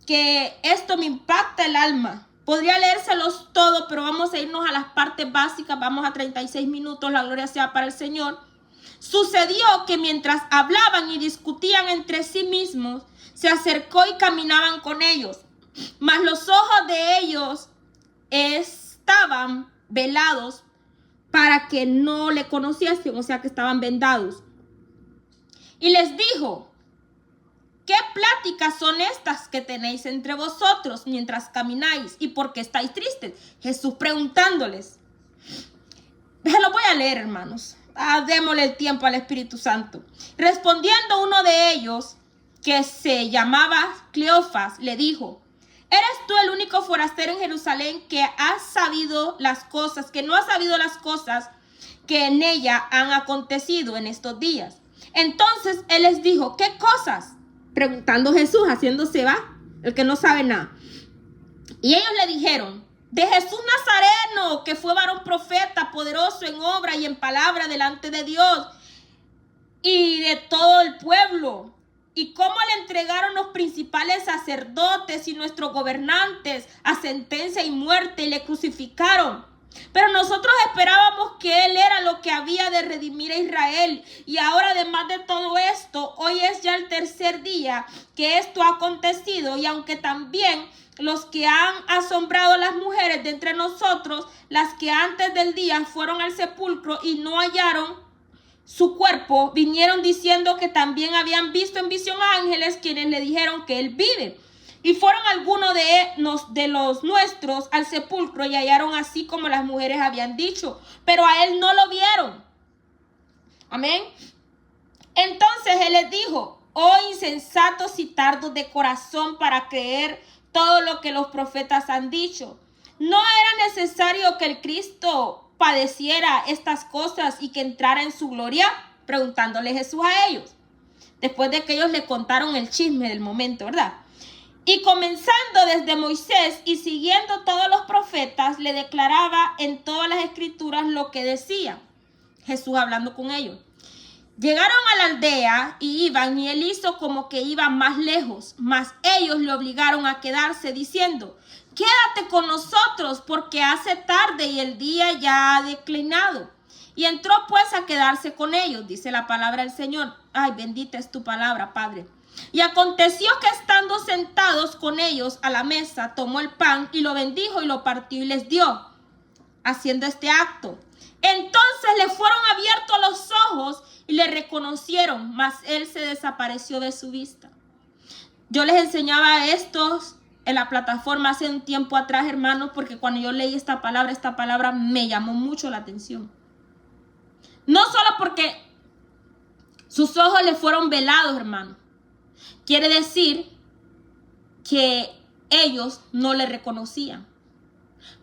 que esto me impacta el alma. Podría leérselos todo, pero vamos a irnos a las partes básicas. Vamos a 36 minutos, la gloria sea para el Señor. Sucedió que mientras hablaban y discutían entre sí mismos, se acercó y caminaban con ellos. Mas los ojos de ellos estaban velados para que no le conociesen, o sea que estaban vendados. Y les dijo, ¿qué pláticas son estas que tenéis entre vosotros mientras camináis? ¿Y por qué estáis tristes? Jesús preguntándoles. Se lo voy a leer, hermanos. Démosle el tiempo al Espíritu Santo. Respondiendo uno de ellos, que se llamaba Cleofas, le dijo, ¿eres tú el único forastero en Jerusalén que no ha sabido las cosas que en ella han acontecido en estos días? Entonces él les dijo, ¿qué cosas? Preguntando Jesús, haciéndose el que no sabe nada. Y ellos le dijeron, de Jesús Nazareno, que fue varón profeta, poderoso en obra y en palabra delante de Dios y de todo el pueblo. Y cómo le entregaron los principales sacerdotes y nuestros gobernantes a sentencia y muerte y le crucificaron. Pero nosotros esperábamos que Él era lo que había de redimir a Israel. Y ahora, además de todo esto, hoy es ya el tercer día que esto ha acontecido. Y aunque también los que han asombrado a las mujeres de entre nosotros, las que antes del día fueron al sepulcro y no hallaron su cuerpo, vinieron diciendo que también habían visto en visión a ángeles quienes le dijeron que Él vive. Y fueron algunos de los nuestros al sepulcro y hallaron así como las mujeres habían dicho, pero a Él no lo vieron. Amén. Entonces Él les dijo, oh insensatos y tardos de corazón para creer todo lo que los profetas han dicho. ¿No era necesario que el Cristo padeciera estas cosas y que entrara en su gloria? Preguntándole Jesús a ellos, después de que ellos le contaron el chisme del momento, ¿verdad? Y comenzando desde Moisés y siguiendo todos los profetas, le declaraba en todas las escrituras lo que decía. Jesús hablando con ellos. Llegaron a la aldea y iban, y él hizo como que iba más lejos, mas ellos le obligaron a quedarse diciendo, quédate con nosotros porque hace tarde y el día ya ha declinado. Y entró pues a quedarse con ellos, dice la palabra del Señor. Ay, bendita es tu palabra, Padre. Y aconteció que estando sentados con ellos a la mesa, tomó el pan y lo bendijo y lo partió y les dio, haciendo este acto. Entonces le fueron abiertos los ojos y le reconocieron, mas él se desapareció de su vista. Yo les enseñaba estos en la plataforma hace un tiempo atrás, hermanos, porque cuando yo leí esta palabra me llamó mucho la atención. No solo porque sus ojos le fueron velados, hermanos. Quiere decir que ellos no le reconocían.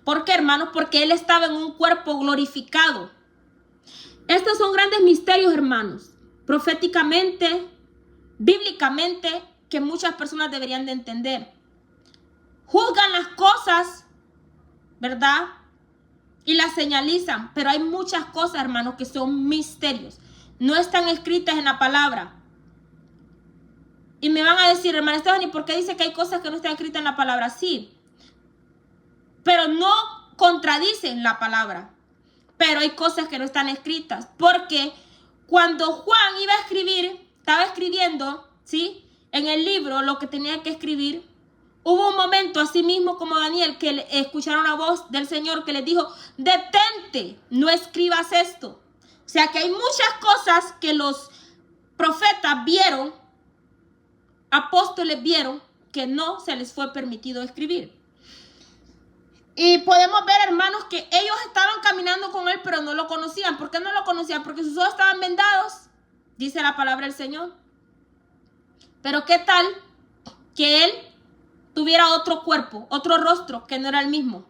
¿Por qué, hermanos? Porque él estaba en un cuerpo glorificado. Estos son grandes misterios, hermanos. Proféticamente, bíblicamente, que muchas personas deberían de entender. Juzgan las cosas, ¿verdad? Y las señalizan. Pero hay muchas cosas, hermanos, que son misterios. No están escritas en la palabra. Y me van a decir, hermana Stephanie, ¿por qué dice que hay cosas que no están escritas en la palabra? Sí, pero no contradicen la palabra. Pero hay cosas que no están escritas. Porque cuando Juan iba a escribir, estaba escribiendo, ¿sí?, en el libro lo que tenía que escribir, hubo un momento, así mismo como Daniel, que escucharon la voz del Señor que les dijo, detente, no escribas esto. O sea que hay muchas cosas que los profetas vieron, apóstoles vieron, que no se les fue permitido escribir. Y podemos ver, hermanos, que ellos estaban caminando con él, pero no lo conocían. ¿Por qué no lo conocían? Porque sus ojos estaban vendados, dice la palabra del Señor. Pero ¿qué tal que él tuviera otro cuerpo, otro rostro, que no era el mismo?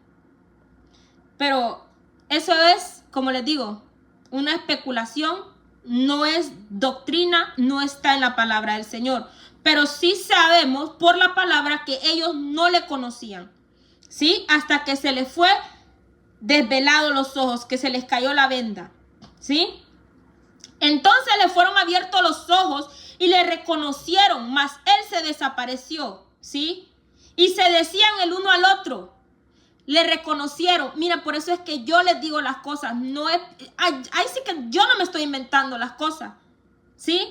Pero eso es, como les digo, una especulación, no es doctrina, no está en la palabra del Señor. Pero sí sabemos por la palabra que ellos no le conocían, ¿sí? Hasta que se les fue desvelado los ojos, que se les cayó la venda, ¿sí? Entonces le fueron abiertos los ojos y le reconocieron, mas él se desapareció, ¿sí? Y se decían el uno al otro, le reconocieron. Mira, por eso es que yo les digo las cosas, no es, ahí sí que yo no me estoy inventando las cosas, ¿sí?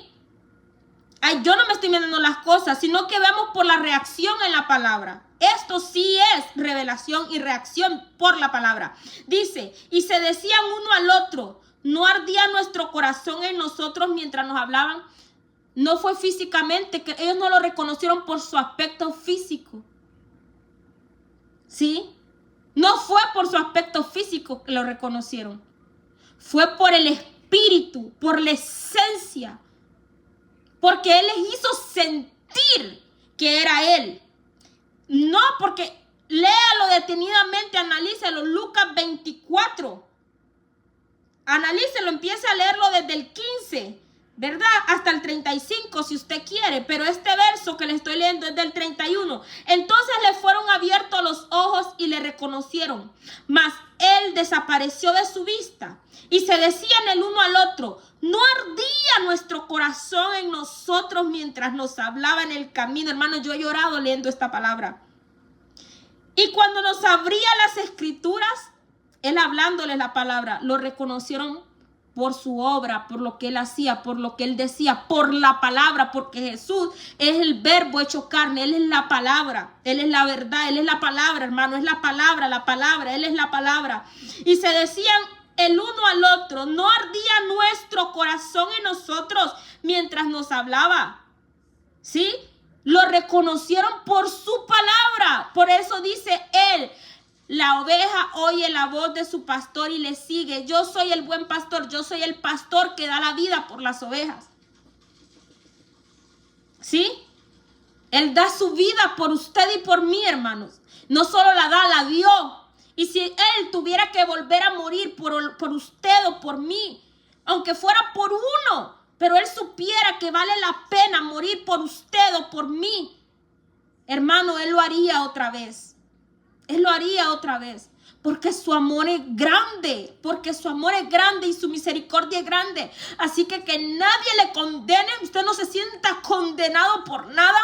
Yo no me estoy inventando las cosas, sino que vemos por la reacción en la palabra. Esto sí es revelación y reacción por la palabra. Dice, y se decían uno al otro, ¿no ardía nuestro corazón en nosotros mientras nos hablaban? No fue físicamente, que ellos no lo reconocieron por su aspecto físico, ¿sí? No fue por su aspecto físico que lo reconocieron. Fue por el espíritu, por la esencia. Porque él les hizo sentir que era él. No, porque léalo detenidamente, analícelo. Lucas 24. Analícelo, empiece a leerlo desde el 15, ¿verdad? Hasta el 35 si usted quiere. Pero este verso que le estoy leyendo es del 31. Entonces le fueron abiertos los ojos y le reconocieron. Mas él desapareció de su vista. Y se decían el uno al otro, ¿no ardía nuestro corazón en nosotros mientras nos hablaba en el camino? Hermano, yo he llorado leyendo esta palabra. Y cuando nos abría las escrituras, él hablándoles la palabra, lo reconocieron por su obra, por lo que él hacía, por lo que él decía, por la palabra, porque Jesús es el verbo hecho carne, él es la palabra, él es la verdad, él es la palabra, hermano, es la palabra, él es la palabra. Y se decían el uno al otro, ¿no ardía nuestro corazón en nosotros mientras nos hablaba? ¿Sí? Lo reconocieron por su palabra. Por eso dice él, la oveja oye la voz de su pastor y le sigue. Yo soy el buen pastor, yo soy el pastor que da la vida por las ovejas. ¿Sí? Él da su vida por usted y por mí, hermanos. No solo la da, la dio. Y si él tuviera que volver a morir por usted o por mí, aunque fuera por uno, pero él supiera que vale la pena morir por usted o por mí, hermano, él lo haría otra vez. Él lo haría otra vez. Porque su amor es grande. Porque su amor es grande y su misericordia es grande. Así que nadie le condene. Usted no se sienta condenado por nada.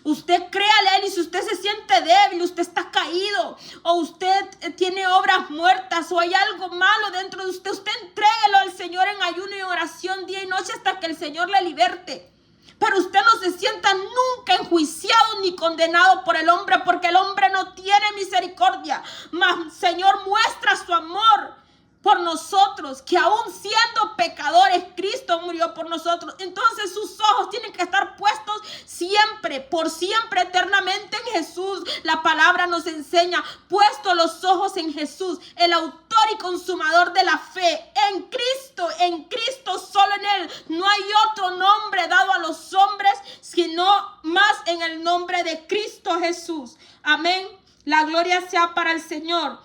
Usted créale a él, y si usted se siente débil, usted está caído, o usted tiene obras muertas o hay algo malo dentro de usted, usted entréguelo al Señor en ayuno y oración día y noche hasta que el Señor le liberte. Pero usted no se sienta nunca enjuiciado ni condenado por el hombre, porque el hombre no tiene misericordia. Mas Señor muestra su amor por nosotros, que aún siendo pecadores, Cristo murió por nosotros. Entonces sus ojos tienen que estar puestos siempre, por siempre, eternamente en Jesús. La palabra nos enseña, puesto los ojos en Jesús, el autor y consumador de la fe, en Cristo, solo en Él. No hay otro nombre dado a los hombres, sino más en el nombre de Cristo Jesús. Amén. La gloria sea para el Señor.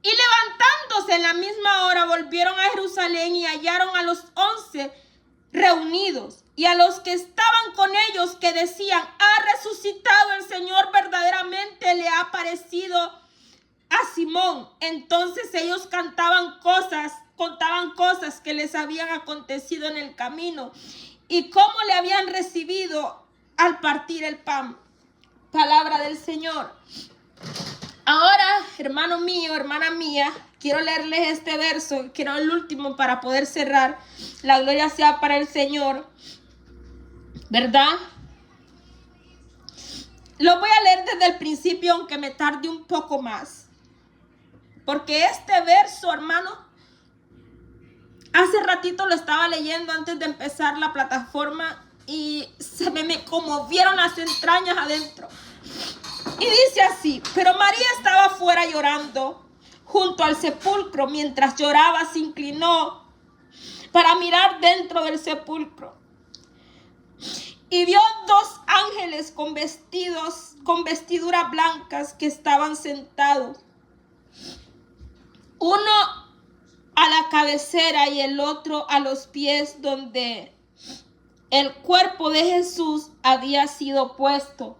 Y levantándose en la misma hora, volvieron a Jerusalén y hallaron a los 11 reunidos y a los que estaban con ellos, que decían: ha resucitado el Señor, verdaderamente le ha aparecido a Simón. Entonces ellos contaban cosas que les habían acontecido en el camino y cómo le habían recibido al partir el pan. Palabra del Señor. Ahora, hermano mío, hermana mía, quiero leerles este verso, quiero el último para poder cerrar. La gloria sea para el Señor, ¿verdad? Lo voy a leer desde el principio, aunque me tarde un poco más. Porque este verso, hermano, hace ratito lo estaba leyendo antes de empezar la plataforma y se me conmovieron las entrañas adentro. Y dice así: pero María estaba afuera llorando junto al sepulcro. Mientras lloraba, se inclinó para mirar dentro del sepulcro y vio 2 ángeles con vestiduras blancas que estaban sentados, uno a la cabecera y el otro a los pies donde el cuerpo de Jesús había sido puesto.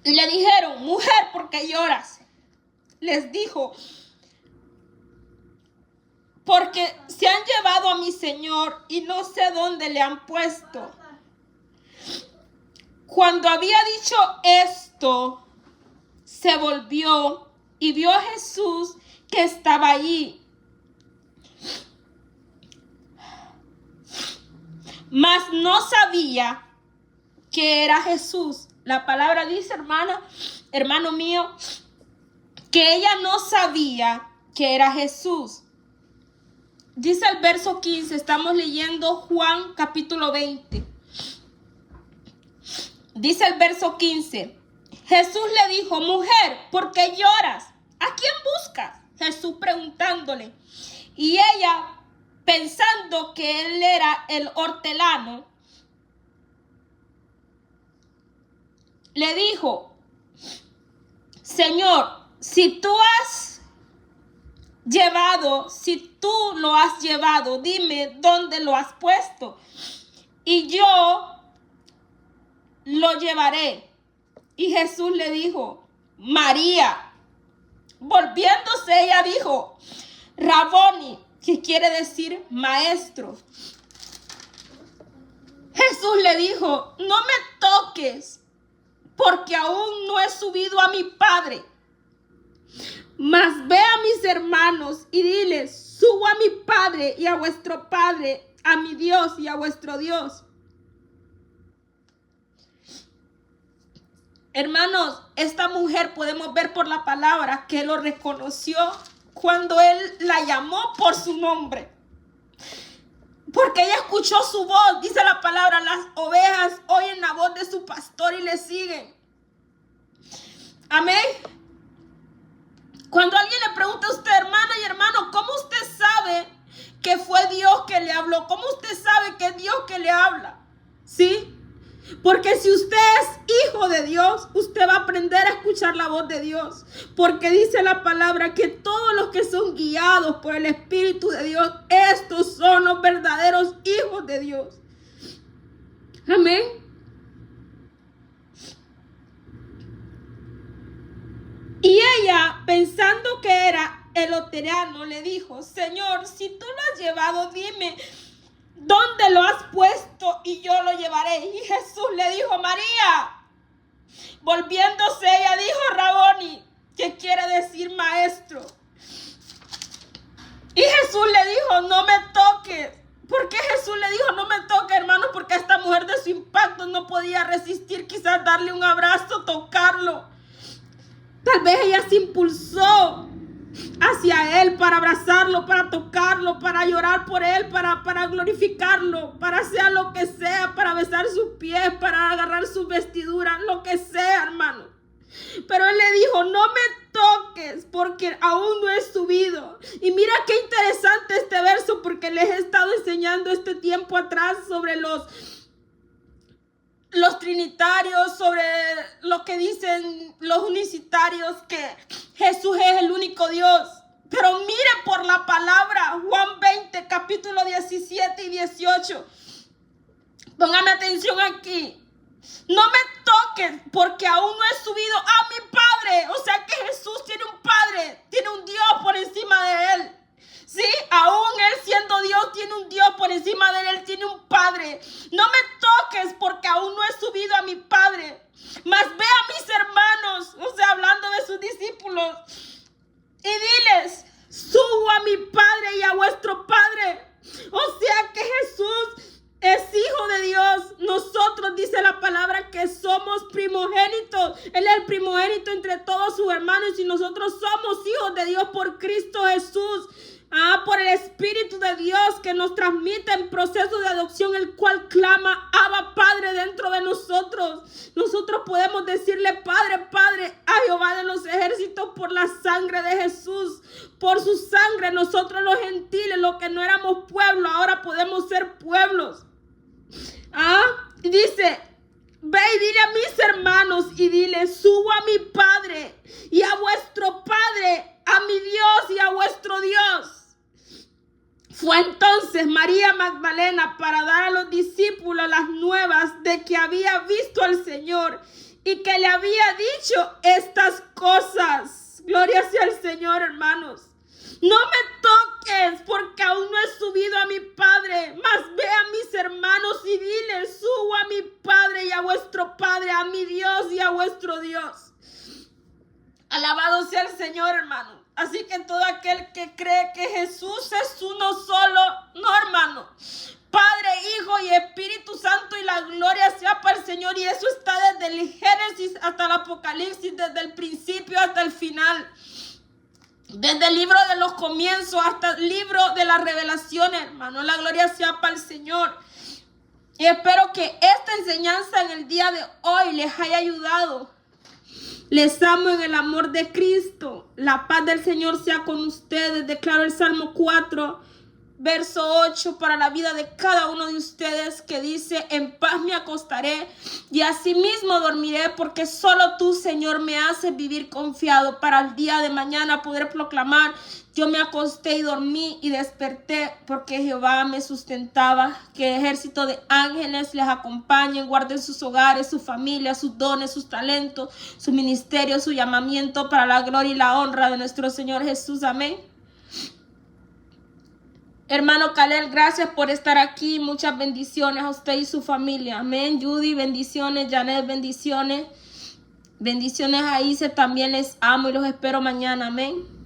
Y le dijeron: mujer, ¿por qué lloras? Les dijo: porque se han llevado a mi Señor y no sé dónde le han puesto. Cuando había dicho esto, se volvió y vio a Jesús que estaba allí, mas no sabía que era Jesús. La palabra dice, hermano mío, que ella no sabía que era Jesús. Dice el verso 15, estamos leyendo Juan capítulo 20. Dice el verso 15, Jesús le dijo: mujer, ¿por qué lloras? ¿A quién buscas? Jesús preguntándole. Y ella, pensando que él era el hortelano, le dijo: Señor, si tú lo has llevado, dime dónde lo has puesto y yo lo llevaré. Y Jesús le dijo: María. Volviéndose, ella dijo: Raboni, que quiere decir maestro. Jesús le dijo: no me toques, porque aún no he subido a mi Padre. Mas ve a mis hermanos y diles: subo a mi Padre y a vuestro Padre, a mi Dios y a vuestro Dios. Hermanos, esta mujer podemos ver por la palabra que lo reconoció cuando él la llamó por su nombre. Porque ella escuchó su voz. Dice la palabra: las ovejas oyen la voz de su pastor y le siguen. Amén. Cuando alguien le pregunta a usted, hermana y hermano, ¿cómo usted sabe que fue Dios que le habló? ¿Cómo usted sabe que es Dios que le habla? ¿Sí? Porque si usted es hijo de Dios, usted va a aprender a escuchar la voz de Dios. Porque dice la palabra que todos los que son guiados por el Espíritu de Dios, estos son los verdaderos hijos de Dios. Amén. Y ella, pensando que era el hortelano, le dijo: Señor, si tú lo has llevado, dime dónde lo has puesto y yo lo llevaré. Y Jesús le dijo: María. Volviéndose, ella dijo: Raboni, que quiere decir decir maestro. Y Jesús le dijo, no me toques. ¿Por qué Jesús le dijo, no me toques, hermanos? Porque esta mujer de su impacto no podía resistir quizás darle un abrazo, tocarlo. Tal vez ella se impulsó hacia él para abrazarlo, para tocarlo, para llorar por él, para glorificarlo, para hacer lo que sea, para besar sus pies, para agarrar sus vestiduras, lo que sea, hermano. Pero él le dijo, no me toques porque aún no he subido. Y mira qué interesante este verso, porque les he estado enseñando este tiempo atrás sobre los trinitarios, sobre lo que dicen los unicitarios, que Jesús es el único Dios. Pero mire por la palabra, Juan 20, capítulo 17 y 18. Póngame atención aquí. No me toques porque aún no he subido a mi Padre. O sea que Jesús tiene un Padre, tiene un Dios por encima de él. Sí, aún él siendo Dios tiene un Dios por encima de él, tiene un Padre. No me toques porque aún no he subido a mi Padre. Mas ve a mis hermanos, o sea, hablando de sus discípulos, y diles, subo a mi Padre y a vuestro Padre. O sea que Jesús es hijo de Dios. Nosotros, dice la palabra, que somos primogénitos. Él es el primogénito entre todos sus hermanos y nosotros somos hijos de Dios por Cristo Jesús. Por el Espíritu de Dios que nos transmite en proceso de adopción, el cual clama, Abba Padre, dentro de nosotros. Nosotros podemos decirle, Padre, Padre, a Jehová de los ejércitos, por la sangre de Jesús. Por su sangre, nosotros los gentiles, los que no éramos pueblo, ahora podemos ser pueblos. Dice, ve y dile a mis hermanos y dile, subo a mi Padre y a vuestro Padre, a mi Dios y a vuestro Dios. Fue entonces María Magdalena para dar a los discípulos las nuevas de que había visto al Señor y que le había dicho estas cosas. Gloria sea al Señor, hermanos. No me toques porque aún no he subido a mi Padre, mas ve a mis hermanos y dile, subo a mi Padre y a vuestro Padre, a mi Dios y a vuestro Dios. Alabado sea el Señor, hermano. Así que todo aquel que cree que Jesús es uno solo, no, hermano. Padre, Hijo y Espíritu Santo, y la gloria sea para el Señor. Y eso está desde el Génesis hasta el Apocalipsis, desde el principio hasta el final. Desde el libro de los comienzos hasta el libro de las revelaciones, hermano. La gloria sea para el Señor. Y espero que esta enseñanza en el día de hoy les haya ayudado. Les amo en el amor de Cristo. La paz del Señor sea con ustedes. Declaro el Salmo 4, verso 8 para la vida de cada uno de ustedes, que dice, en paz me acostaré y asimismo dormiré, porque solo tú, Señor, me haces vivir confiado para el día de mañana poder proclamar, yo me acosté y dormí y desperté porque Jehová me sustentaba. Que ejército de ángeles les acompañen, guarden sus hogares, sus familias, sus dones, sus talentos, su ministerio, su llamamiento para la gloria y la honra de nuestro Señor Jesús. Amén. Hermano Kalel, gracias por estar aquí. Muchas bendiciones a usted y su familia. Amén. Judy, bendiciones. Janet, bendiciones. Bendiciones a Ise, también les amo y los espero mañana. Amén.